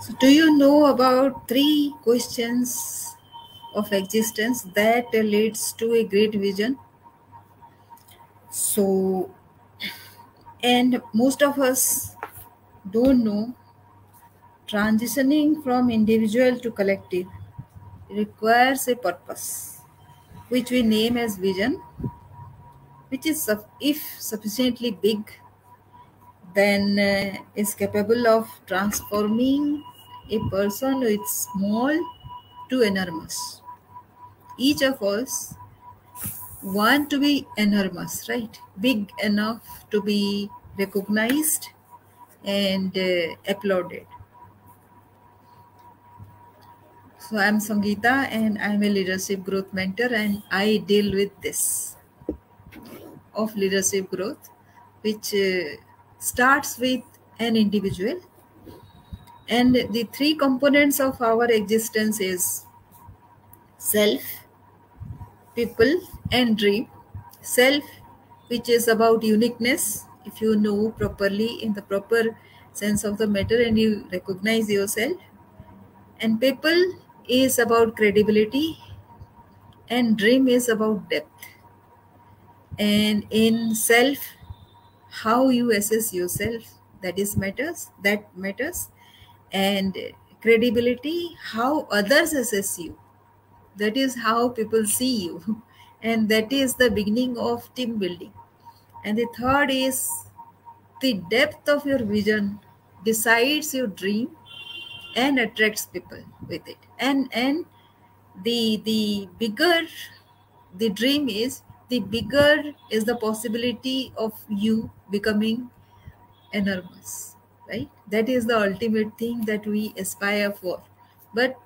So do you know about 3 questions of existence that leads to a great vision? So, and most of us don't know, transitioning from individual to collective requires a purpose, which we name as vision, which is if sufficiently big, then is capable of transforming a person with small to enormous. Each of us want to be enormous, right? Big enough to be recognized and applauded. So I'm Sangeeta and I'm a leadership growth mentor, and I deal with this of leadership growth, which starts with an individual. And the 3 components of our existence is self, people, and dream. Self, which is about uniqueness, if you know properly in the proper sense of the matter and you recognize yourself. And people is about credibility, and dream is about depth. And in self, how you assess yourself, that matters. And credibility, how others assess you, that is how people see you. And that is the beginning of team building. And the third is the depth of your vision decides your dream and attracts people with it. And the bigger the dream is, the bigger is the possibility of you becoming enormous, right? That is the ultimate thing that we aspire for. But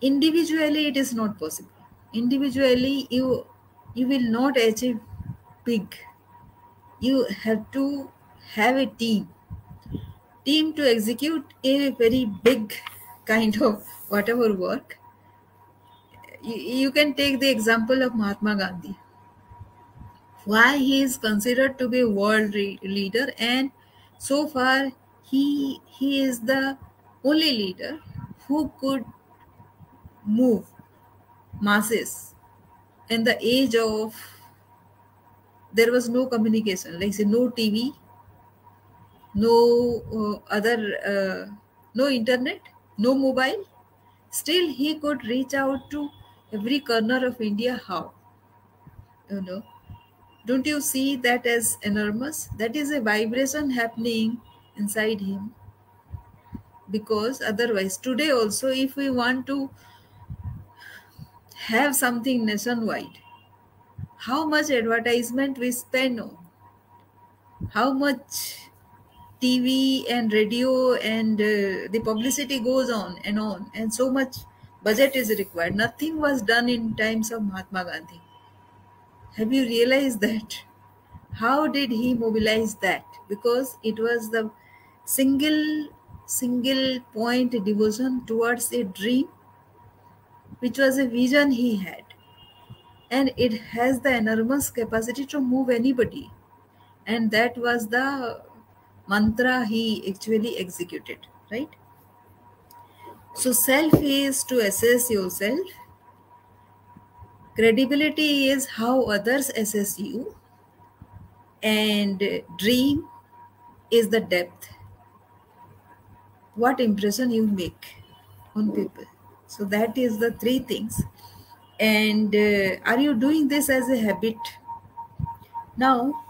individually it is not possible. Individually you will not achieve big. You have to have a team to execute a very big kind of whatever work. You can take the example of Mahatma Gandhi, why he is considered to be a world leader, and so far he is the only leader who could move masses in the age of there was no communication, like say no TV, no other no internet, no mobile. Still he could reach out to every corner of India. How? You know, don't you see that as enormous? That is a vibration happening inside him. Because otherwise today also, if we want to have something nationwide, how much advertisement we spend on, how much TV and radio and the publicity goes on, and so much budget is required. Nothing was done in times of Mahatma Gandhi. Have you realized that? How did he mobilize that? Because it was the single point devotion towards a dream, which was a vision he had. And it has the enormous capacity to move anybody. And that was the mantra he actually executed, right? So self is to assess yourself. Credibility is how others assess you. And dream is the depth, what impression you make on people. So that is the 3 things. And are you doing this as a habit? Now,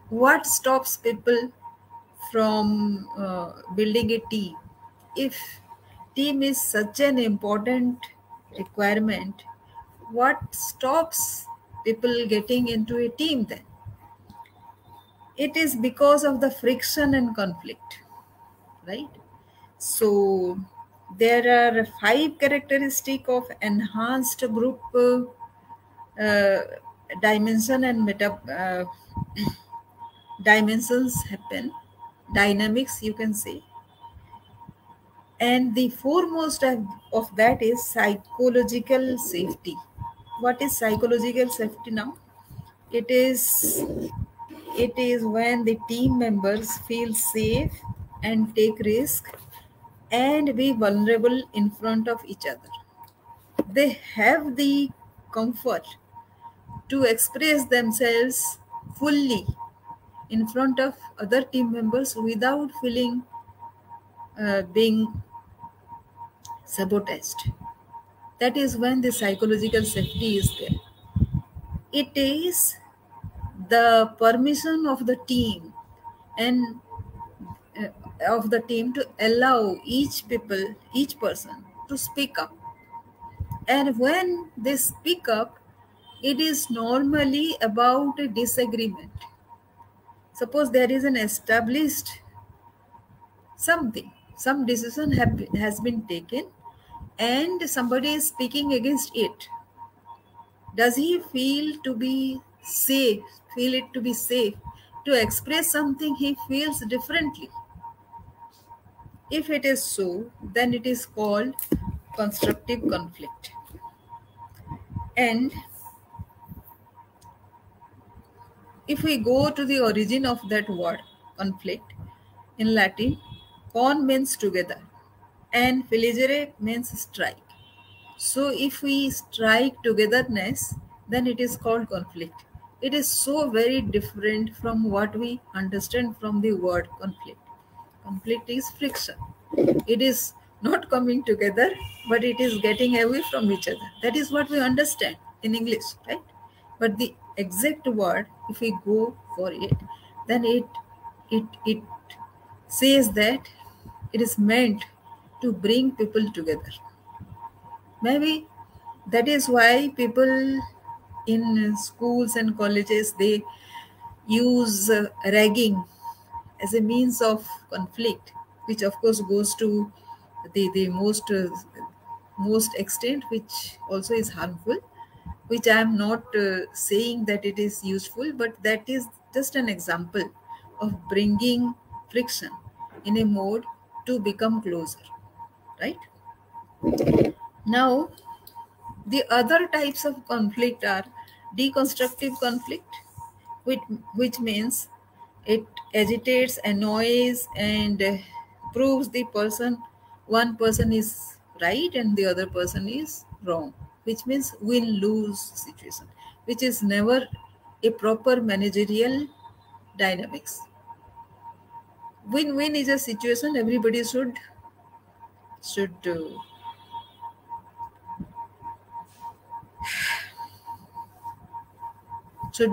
what stops people from building a team? If team is such an important requirement, what stops people getting into a team then? It is because of the friction and conflict, right? So there are 5 characteristics of enhanced group dimension and dimensions happen, dynamics you can say. And the foremost of that is psychological safety. What is psychological safety now? It is It is when the team members feel safe and take risk and be vulnerable in front of each other. They have the comfort to express themselves fully in front of other team members without feeling being sabotaged. That is when the psychological safety is there. It is the permission of the team and uh, to allow each person to speak up. And when they speak up, it is normally about a disagreement. Suppose there is an established something, some decision has been taken, and somebody is speaking against it. Does he feel it to be safe to express something he feels differently? If it is so, then it is called constructive conflict. And if we go to the origin of that word, conflict, in Latin, con means together and filigere means strike. So if we strike togetherness, then it is called conflict. It is so very different from what we understand from the word conflict. Conflict is friction. It is not coming together, but it is getting away from each other. That is what we understand in English, right? But the exact word, if we go for it, then it says that it is meant to bring people together. Maybe that is why people in schools and colleges, they use ragging as a means of conflict, which of course goes to the most extent, which also is harmful, which I am not saying that it is useful, but that is just an example of bringing friction in a mode to become closer, right? Now, the other types of conflict are deconstructive conflict, which means it agitates, annoys, and proves one person is right and the other person is wrong, which means win-lose situation, which is never a proper managerial dynamics. Win-win is a situation everybody should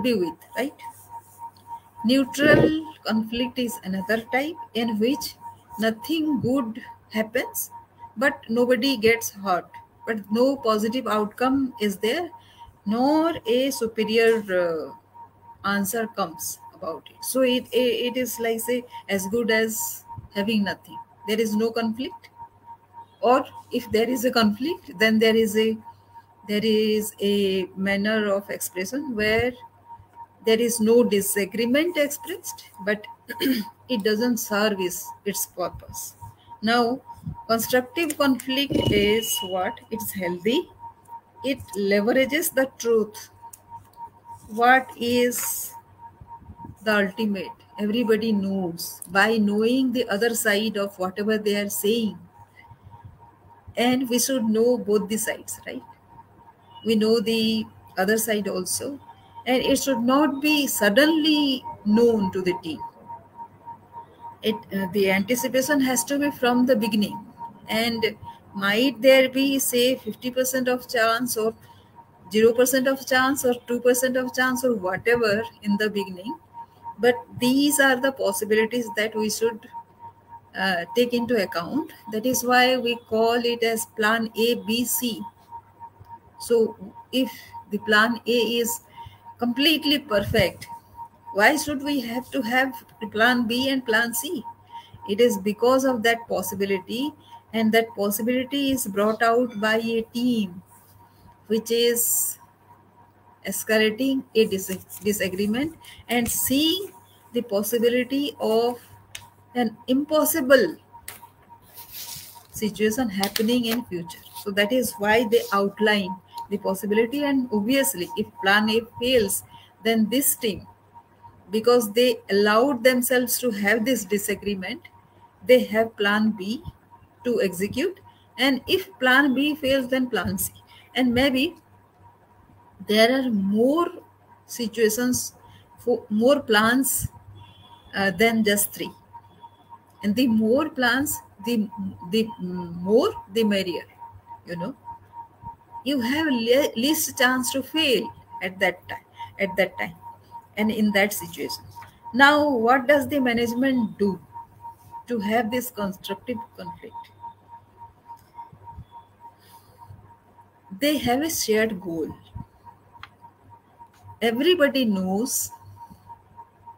be with, right? Neutral conflict is another type in which nothing good happens, but nobody gets hurt, but no positive outcome is there, nor a superior answer comes about it. So it is like, say, as good as having nothing. There is no conflict, or if there is a conflict, then there is a manner of expression where there is no disagreement expressed, but it doesn't serve its purpose. Now, constructive conflict is what? It's healthy. It leverages the truth. What is the ultimate? Everybody knows by knowing the other side of whatever they are saying. And we should know both the sides, right? We know the other side also. And it should not be suddenly known to the team. The anticipation has to be from the beginning. And might there be, say, 50% of chance or 0% of chance or 2% of chance or whatever in the beginning. But these are the possibilities that we should take into account. That is why we call it as plan A, B, C. So if the plan A is completely perfect, why should we have to have plan B and plan C? It is because of that possibility, and that possibility is brought out by a team which is escalating a disagreement and seeing the possibility of an impossible situation happening in future. So that is why they outline the possibility, and obviously if plan A fails, then this team because they allowed themselves to have this disagreement, they have plan B to execute. And if plan B fails, then plan C. And maybe there are more situations for more plans than just three. And the more plans, the more the merrier. You know, you have least chance to fail at that time. At that time, and in that situation. Now, what does the management do to have this constructive conflict? They have a shared goal. Everybody knows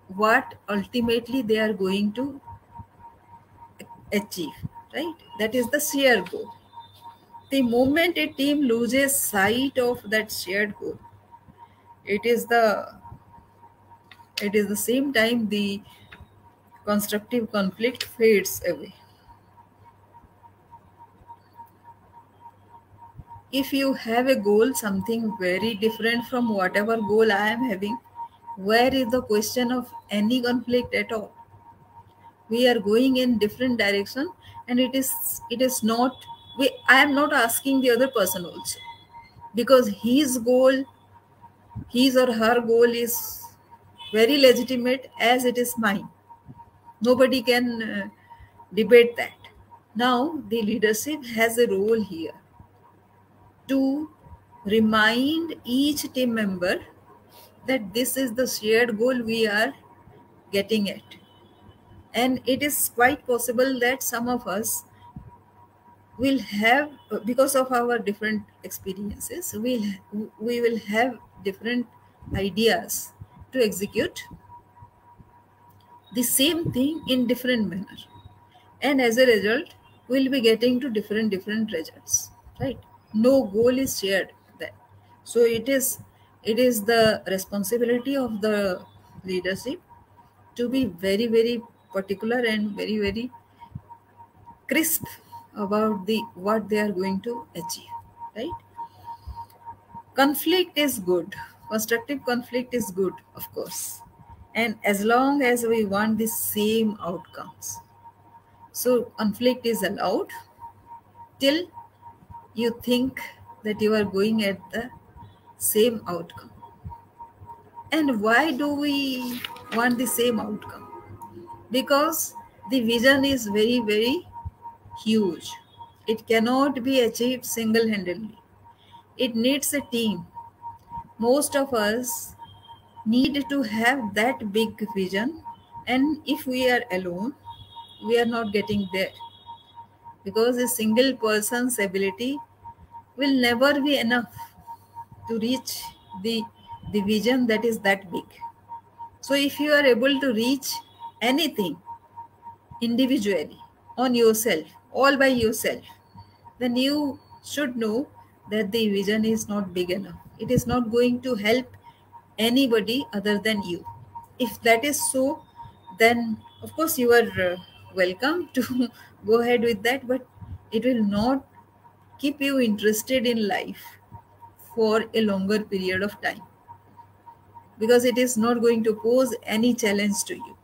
what ultimately they are going to achieve, right? That is the shared goal. The moment a team loses sight of that shared goal, it is the same time the constructive conflict fades away. If you have a goal, something very different from whatever goal I am having, where is the question of any conflict at all? We are going in different direction, and it is not, I am not asking the other person also, because his or her goal is very legitimate as it is mine. Nobody can debate that. Now the leadership has a role here to remind each team member that this is the shared goal we are getting at. And it is quite possible that some of us will have, because of our different experiences, we will have different ideas to execute the same thing in different manner. And as a result, we'll be getting to different results, right? No goal is shared there. So it is the responsibility of the leadership to be very, very particular and very, very crisp about what they are going to achieve, right? Conflict is good. Constructive conflict is good, of course, and as long as we want the same outcomes. So conflict is allowed till you think that you are going at the same outcome. And why do we want the same outcome? Because the vision is very, very huge. It cannot be achieved single-handedly. It needs a team. Most of us need to have that big vision, and if we are alone, we are not getting there, because a single person's ability will never be enough to reach the vision that is that big. So if you are able to reach anything individually, on yourself, all by yourself, then you should know that the vision is not big enough. It is not going to help anybody other than you. If that is so, then of course you are welcome to go ahead with that, but it will not keep you interested in life for a longer period of time, because it is not going to pose any challenge to you,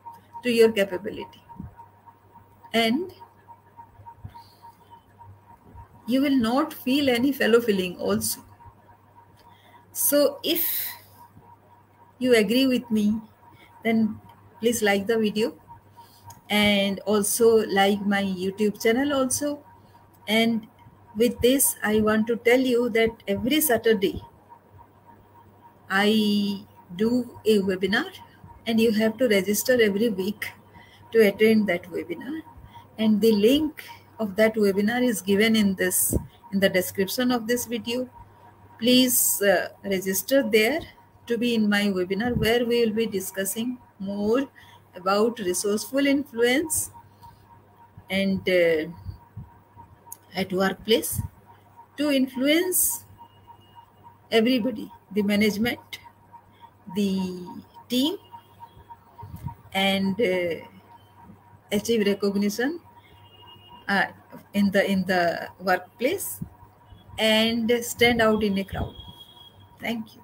to your capability. And you will not feel any fellow feeling also. So if you agree with me, then please like the video, and also like my YouTube channel also. And with this, I want to tell you that every Saturday I do a webinar, and you have to register every week to attend that webinar. And the link of that webinar is given in the description of this video. Please register there to be in my webinar, where we will be discussing more about resourceful influence and at workplace, to influence everybody, the management, the team, and achieve recognition in the workplace and stand out in a crowd. Thank you.